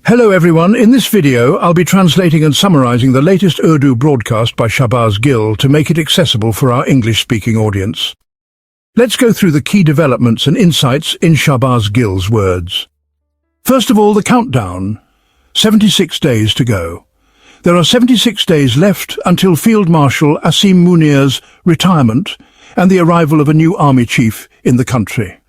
Hello everyone, in this video I'll be translating and summarizing the latest Urdu broadcast by Shahbaz Gill to make it accessible for our English-speaking audience. Let's go through the key developments and insights in Shahbaz Gill's words. First of all, the countdown. 76 days to go. There are 76 days left until Field Marshal Asim Munir's retirement and the arrival of a new army chief in the country.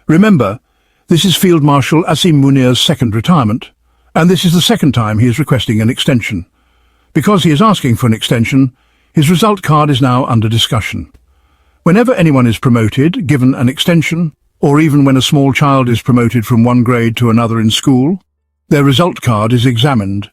Remember, this is Field Marshal Asim Munir's second retirement. And this is the second time he is requesting an extension. Because he is asking for an extension, his result card is now under discussion. Whenever anyone is promoted, given an extension, or even when a small child is promoted from one grade to another in school, their result card is examined.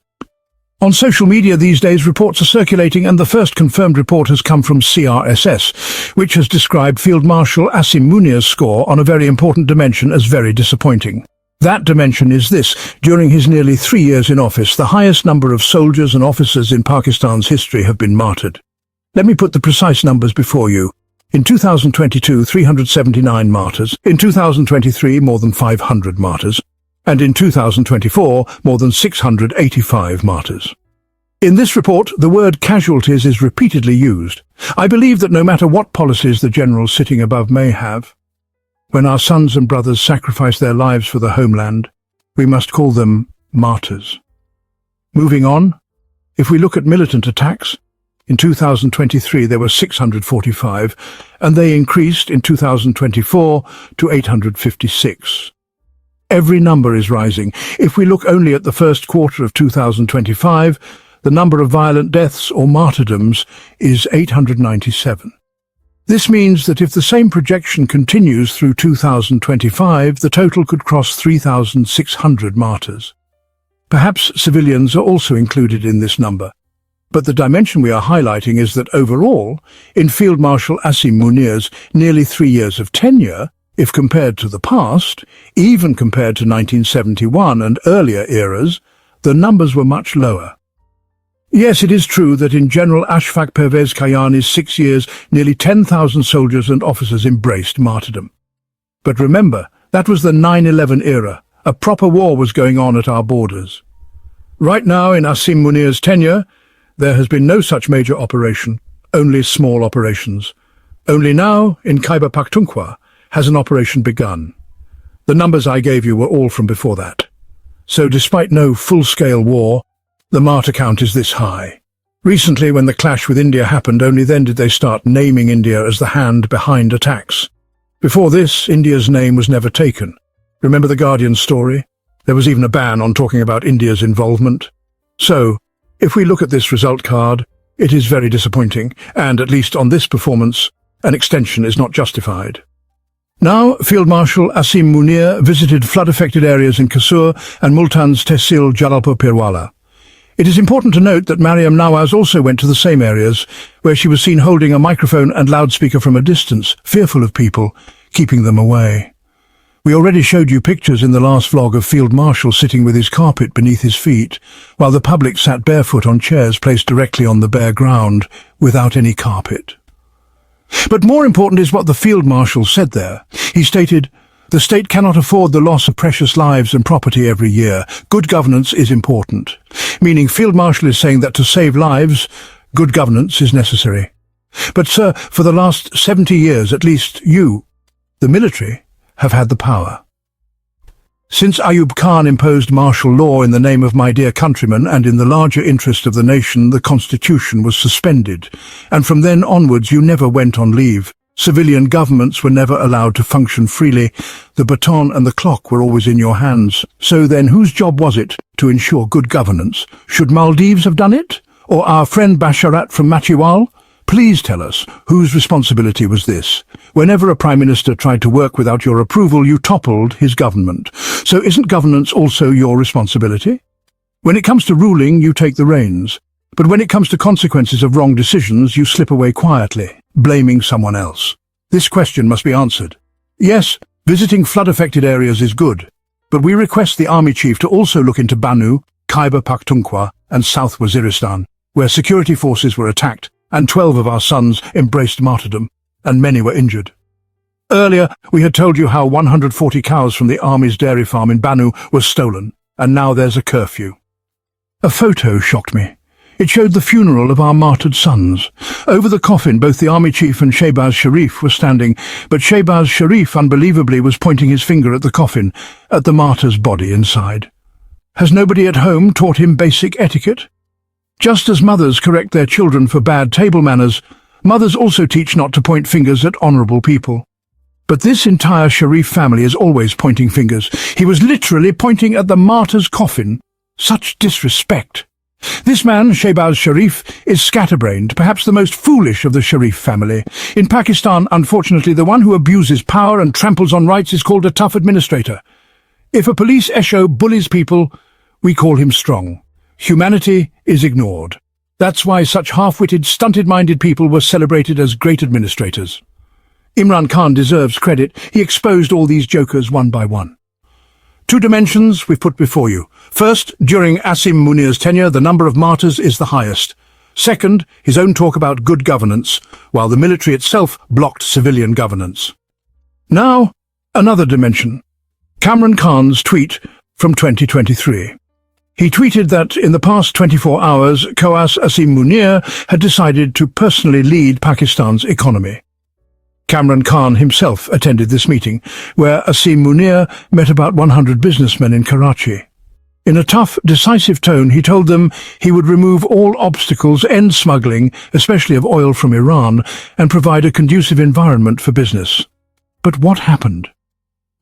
On social media these days, reports are circulating, and the first confirmed report has come from CRSS, which has described Field Marshal Asim Munir's score on a very important dimension as very disappointing. That dimension is this: during his nearly 3 years in office, the highest number of soldiers and officers in Pakistan's history have been martyred. Let me put the precise numbers before you. In 2022, 379 martyrs. In 2023, more than 500 martyrs. And in 2024, more than 685 martyrs. In this report, the word casualties is repeatedly used. I believe that no matter what policies the generals sitting above may have, when our sons and brothers sacrifice their lives for the homeland, we must call them martyrs. Moving on, if we look at militant attacks, in 2023 there were 645, and they increased in 2024 to 856. Every number is rising. If we look only at the first quarter of 2025, the number of violent deaths or martyrdoms is 897. This means that if the same projection continues through 2025, the total could cross 3,600 martyrs. Perhaps civilians are also included in this number, but the dimension we are highlighting is that overall, in Field Marshal Asim Munir's nearly 3 years of tenure, if compared to the past, even compared to 1971 and earlier eras, the numbers were much lower. Yes, it is true that in General Ashfaq Pervez Kayani's 6 years, nearly 10,000 soldiers and officers embraced martyrdom. But remember, that was the 9/11 era. A proper war was going on at our borders. Right now, in Asim Munir's tenure, there has been no such major operation, only small operations. Only now, in Khyber Pakhtunkhwa, has an operation begun. The numbers I gave you were all from before that. So despite no full-scale war, the martyr count is this high. Recently, when the clash with India happened, only then did they start naming India as the hand behind attacks. Before this, India's name was never taken. Remember the Guardian story? There was even a ban on talking about India's involvement. So, if we look at this result card, it is very disappointing, and at least on this performance, an extension is not justified. Now, Field Marshal Asim Munir visited flood-affected areas in Kasur and Multan's Tehsil Jalalpur Pirwala. It is important to note that Mariam Nawaz also went to the same areas, where she was seen holding a microphone and loudspeaker from a distance, fearful of people, keeping them away. We already showed you pictures in the last vlog of Field Marshal sitting with his carpet beneath his feet, while the public sat barefoot on chairs placed directly on the bare ground, without any carpet. But more important is what the Field Marshal said there. He stated, "The state cannot afford the loss of precious lives and property every year. Good governance is important." Meaning Field Marshal is saying that to save lives, good governance is necessary. But sir, for the last 70 years, at least you, the military, have had the power. Since Ayub Khan imposed martial law in the name of my dear countrymen and in the larger interest of the nation, the constitution was suspended. And from then onwards you never went on leave. Civilian governments were never allowed to function freely. The baton and the clock were always in your hands. So then whose job was it to ensure good governance? Should Maldives have done it? Or our friend Basharat from Machiwal? Please tell us, whose responsibility was this? Whenever a Prime Minister tried to work without your approval, you toppled his government. So isn't governance also your responsibility? When it comes to ruling, you take the reins. But when it comes to consequences of wrong decisions, you slip away quietly, blaming someone else. This question must be answered. Yes, visiting flood-affected areas is good, but we request the army chief to also look into Banu, Khyber Pakhtunkhwa and South Waziristan, where security forces were attacked and 12 of our sons embraced martyrdom, and many were injured. Earlier, we had told you how 140 cows from the army's dairy farm in Banu were stolen, and now there's a curfew. A photo shocked me. It showed the funeral of our martyred sons. Over the coffin, both the army chief and Shahbaz Sharif were standing, but Shahbaz Sharif, unbelievably, was pointing his finger at the coffin, at the martyr's body inside. Has nobody at home taught him basic etiquette? Just as mothers correct their children for bad table manners, mothers also teach not to point fingers at honourable people. But this entire Sharif family is always pointing fingers. He was literally pointing at the martyr's coffin. Such disrespect. This man, Shahbaz Sharif, is scatterbrained, perhaps the most foolish of the Sharif family. In Pakistan, unfortunately, the one who abuses power and tramples on rights is called a tough administrator. If a police esho bullies people, we call him strong. Humanity is ignored. That's why such half-witted, stunted-minded people were celebrated as great administrators. Imran Khan deserves credit. He exposed all these jokers one by one. 2 dimensions we've put before you. First, during Asim Munir's tenure, the number of martyrs is the highest. Second, his own talk about good governance, while the military itself blocked civilian governance. Now, another dimension. Imran Khan's tweet from 2023. He tweeted that in the past 24 hours, Qawas Asim Munir had decided to personally lead Pakistan's economy. Imran Khan himself attended this meeting, where Asim Munir met about 100 businessmen in Karachi. In a tough, decisive tone, he told them he would remove all obstacles, end smuggling, especially of oil from Iran, and provide a conducive environment for business. But what happened?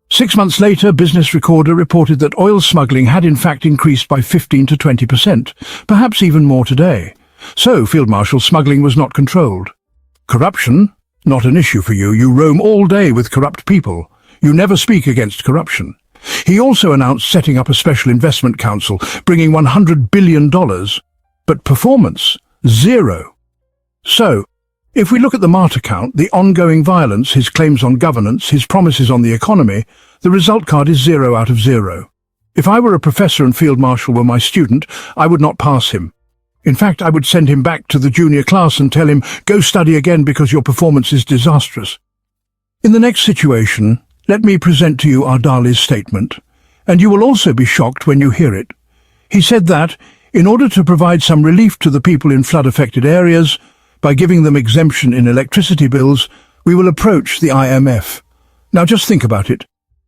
6 months later, Business Recorder reported that oil smuggling had in fact increased by 15 to 20%, perhaps even more today. So, Field Marshal, smuggling was not controlled. Corruption? Not an issue for you. You roam all day with corrupt people. You never speak against corruption. He also announced setting up a special investment council, bringing $100 billion. But performance? Zero. So, if we look at the martyr count, the ongoing violence, his claims on governance, his promises on the economy, the result card is 0 out of 0. If I were a professor and Field Marshal were my student, I would not pass him. In fact, I would send him back to the junior class and tell him, go study again because your performance is disastrous. In the next situation, let me present to you Ardali's statement, and you will also be shocked when you hear it. He said that, in order to provide some relief to the people in flood-affected areas, by giving them exemption in electricity bills, we will approach the IMF. Now just think about it.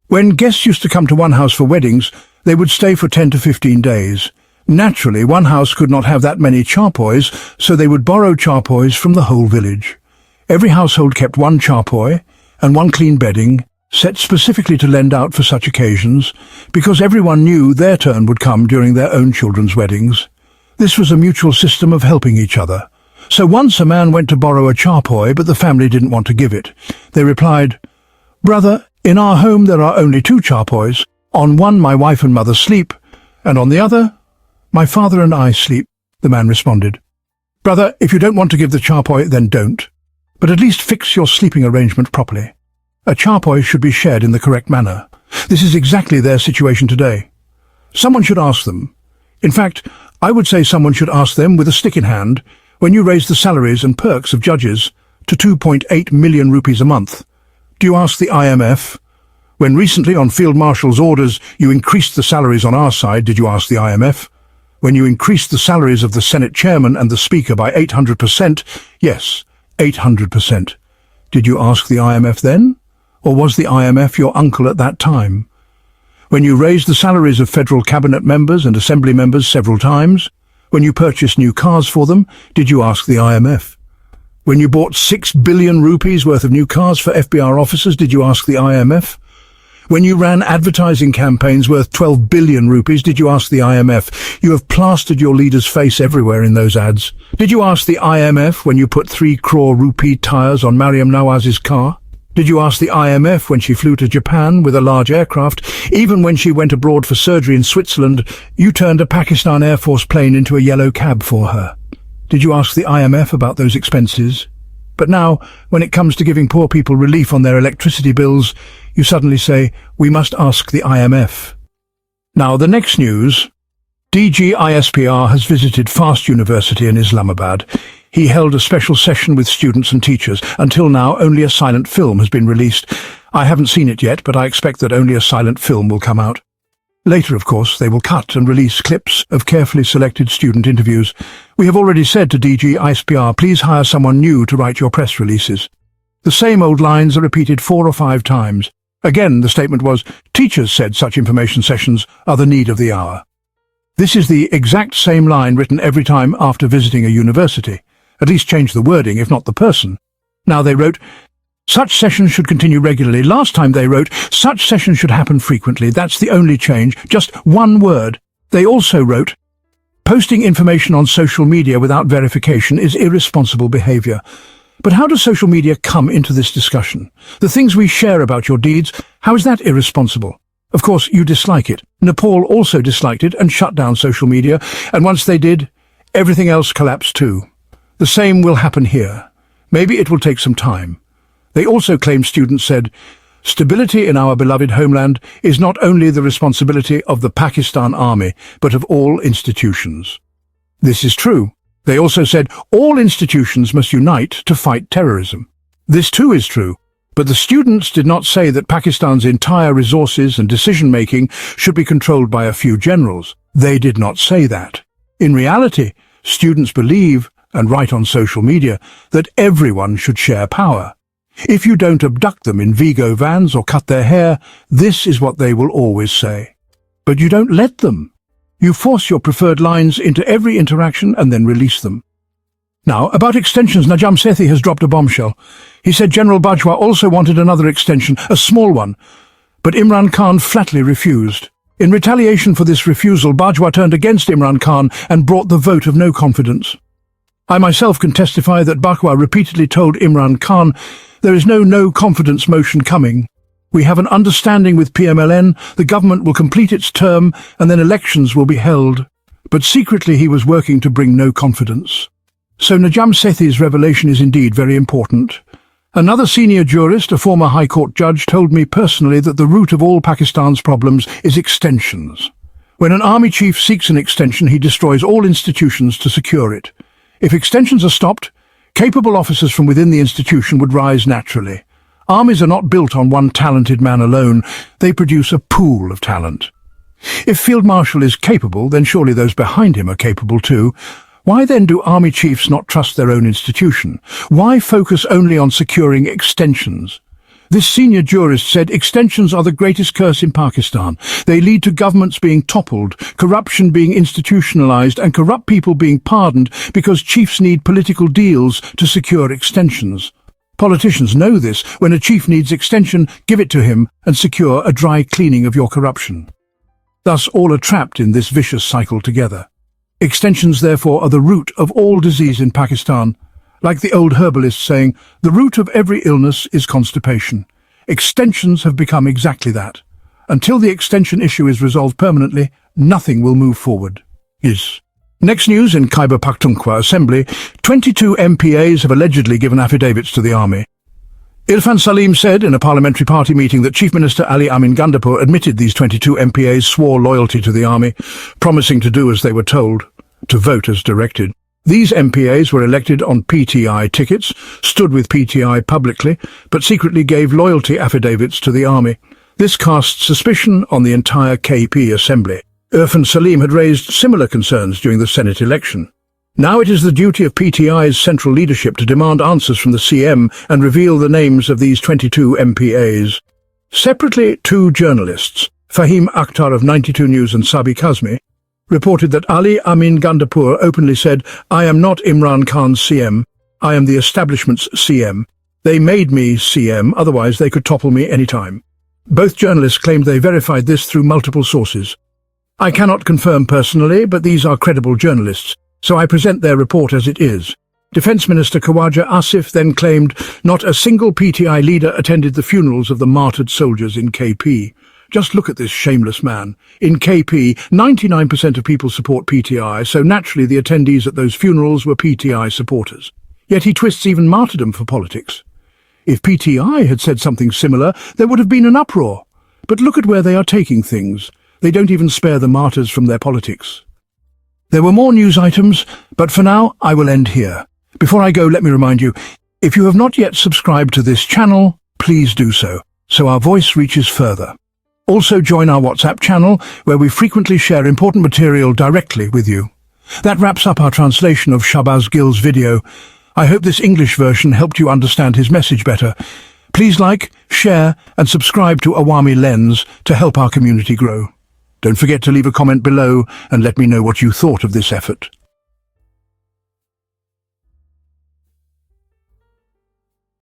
When guests used to come to one house for weddings, they would stay for 10 to 15 days. Naturally, one house could not have that many charpoys, so they would borrow charpoys from the whole village. Every household kept one charpoy and one clean bedding, set specifically to lend out for such occasions, because everyone knew their turn would come during their own children's weddings. This was a mutual system of helping each other. So once a man went to borrow a charpoy, but the family didn't want to give it. They replied, "Brother, in our home there are only 2 charpoys. On one my wife and mother sleep, and on the other, my father and I sleep." The man responded, "Brother, if you don't want to give the charpoy, then don't. But at least fix your sleeping arrangement properly. A charpoy should be shared in the correct manner." This is exactly their situation today. Someone should ask them. In fact, I would say someone should ask them with a stick in hand, when you raise the salaries and perks of judges to 2.8 million rupees a month, do you ask the IMF? When recently, on Field Marshal's orders, you increased the salaries on our side, did you ask the IMF? When you increased the salaries of the Senate Chairman and the Speaker by 800%, yes, 800%. Did you ask the IMF then? Or was the IMF your uncle at that time? When you raised the salaries of federal cabinet members and assembly members several times, when you purchased new cars for them, did you ask the IMF? When you bought 6 billion rupees worth of new cars for FBR officers, did you ask the IMF? When you ran advertising campaigns worth 12 billion rupees, did you ask the IMF? You have plastered your leader's face everywhere in those ads. Did you ask the IMF when you put 3 crore rupee tyres on Mariam Nawaz's car? Did you ask the IMF when she flew to Japan with a large aircraft? Even when she went abroad for surgery in Switzerland, you turned a Pakistan Air Force plane into a yellow cab for her. Did you ask the IMF about those expenses? But now, when it comes to giving poor people relief on their electricity bills, you suddenly say, we must ask the IMF. Now, the next news. DG ISPR has visited FAST University in Islamabad. He held a special session with students and teachers. Until now, only a silent film has been released. I haven't seen it yet, but I expect that only a silent film will come out. Later, of course, they will cut and release clips of carefully selected student interviews. We have already said to DG ISPR, please hire someone new to write your press releases. The same old lines are repeated 4 or 5 times. Again, the statement was, teachers said such information sessions are the need of the hour. This is the exact same line written every time after visiting a university. At least change the wording, if not the person. Now they wrote, such sessions should continue regularly. Last time they wrote, such sessions should happen frequently. That's the only change, just one word. They also wrote, posting information on social media without verification is irresponsible behavior. But how does social media come into this discussion? The things we share about your deeds, how is that irresponsible? Of course, you dislike it. Nepal also disliked it and shut down social media, and once they did, everything else collapsed too. The same will happen here. Maybe it will take some time. They also claim students said, stability in our beloved homeland is not only the responsibility of the Pakistan Army, but of all institutions. This is true. They also said all institutions must unite to fight terrorism. This too is true. But the students did not say that Pakistan's entire resources and decision-making should be controlled by a few generals. They did not say that. In reality, students believe, and write on social media, that everyone should share power. If you don't abduct them in Vigo vans or cut their hair, this is what they will always say. But you don't let them. You force your preferred lines into every interaction and then release them. Now, about extensions, Najam Sethi has dropped a bombshell. He said General Bajwa also wanted another extension, a small one, but Imran Khan flatly refused. In retaliation for this refusal, Bajwa turned against Imran Khan and brought the vote of no confidence. I myself can testify that Bajwa repeatedly told Imran Khan, there is no confidence motion coming. We have an understanding with PMLN, the government will complete its term and then elections will be held. But secretly he was working to bring no confidence. So Najam Sethi's revelation is indeed very important. Another senior jurist, a former High Court judge, told me personally that the root of all Pakistan's problems is extensions. When an army chief seeks an extension, he destroys all institutions to secure it. If extensions are stopped, capable officers from within the institution would rise naturally. Armies are not built on one talented man alone. They produce a pool of talent. If Field Marshal is capable, then surely those behind him are capable too. Why then do army chiefs not trust their own institution? Why focus only on securing extensions? This senior jurist said extensions are the greatest curse in Pakistan. They lead to governments being toppled, corruption being institutionalized, and corrupt people being pardoned because chiefs need political deals to secure extensions. Politicians know this. When a chief needs extension, give it to him and secure a dry cleaning of your corruption. Thus all are trapped in this vicious cycle together. Extensions, therefore, are the root of all disease in Pakistan. Like the old herbalist saying, the root of every illness is constipation. Extensions have become exactly that. Until the extension issue is resolved permanently, nothing will move forward. Next news in Khyber Pakhtunkhwa Assembly, 22 MPAs have allegedly given affidavits to the army. Irfan Salim said in a parliamentary party meeting that Chief Minister Ali Amin Gandapur admitted these 22 MPAs swore loyalty to the army, promising to do as they were told, to vote as directed. These MPAs were elected on PTI tickets, stood with PTI publicly, but secretly gave loyalty affidavits to the army. This cast suspicion on the entire KP Assembly. Irfan Salim had raised similar concerns during the Senate election. Now it is the duty of PTI's central leadership to demand answers from the CM and reveal the names of these 22 MPAs. Separately, 2 journalists, Fahim Akhtar of 92 News and Sabi Kazmi, reported that Ali Amin Gandapur openly said, I am not Imran Khan's CM, I am the establishment's CM. They made me CM, otherwise they could topple me anytime. Both journalists claimed they verified this through multiple sources. I cannot confirm personally, but these are credible journalists, so I present their report as it is. Defence Minister Khawaja Asif then claimed not a single PTI leader attended the funerals of the martyred soldiers in KP. Just look at this shameless man. In KP, 99% of people support PTI, so naturally the attendees at those funerals were PTI supporters. Yet he twists even martyrdom for politics. If PTI had said something similar, there would have been an uproar. But look at where they are taking things. They don't even spare the martyrs from their politics. There were more news items, but for now I will end here. Before I go, let me remind you, if you have not yet subscribed to this channel, please do so our voice reaches further. Also join our WhatsApp channel, where we frequently share important material directly with you. That wraps up our translation of Shahbaz Gill's video. I hope this English version helped you understand his message better. Please like, share and subscribe to Awami Lens to help our community grow. Don't forget to leave a comment below and let me know what you thought of this effort.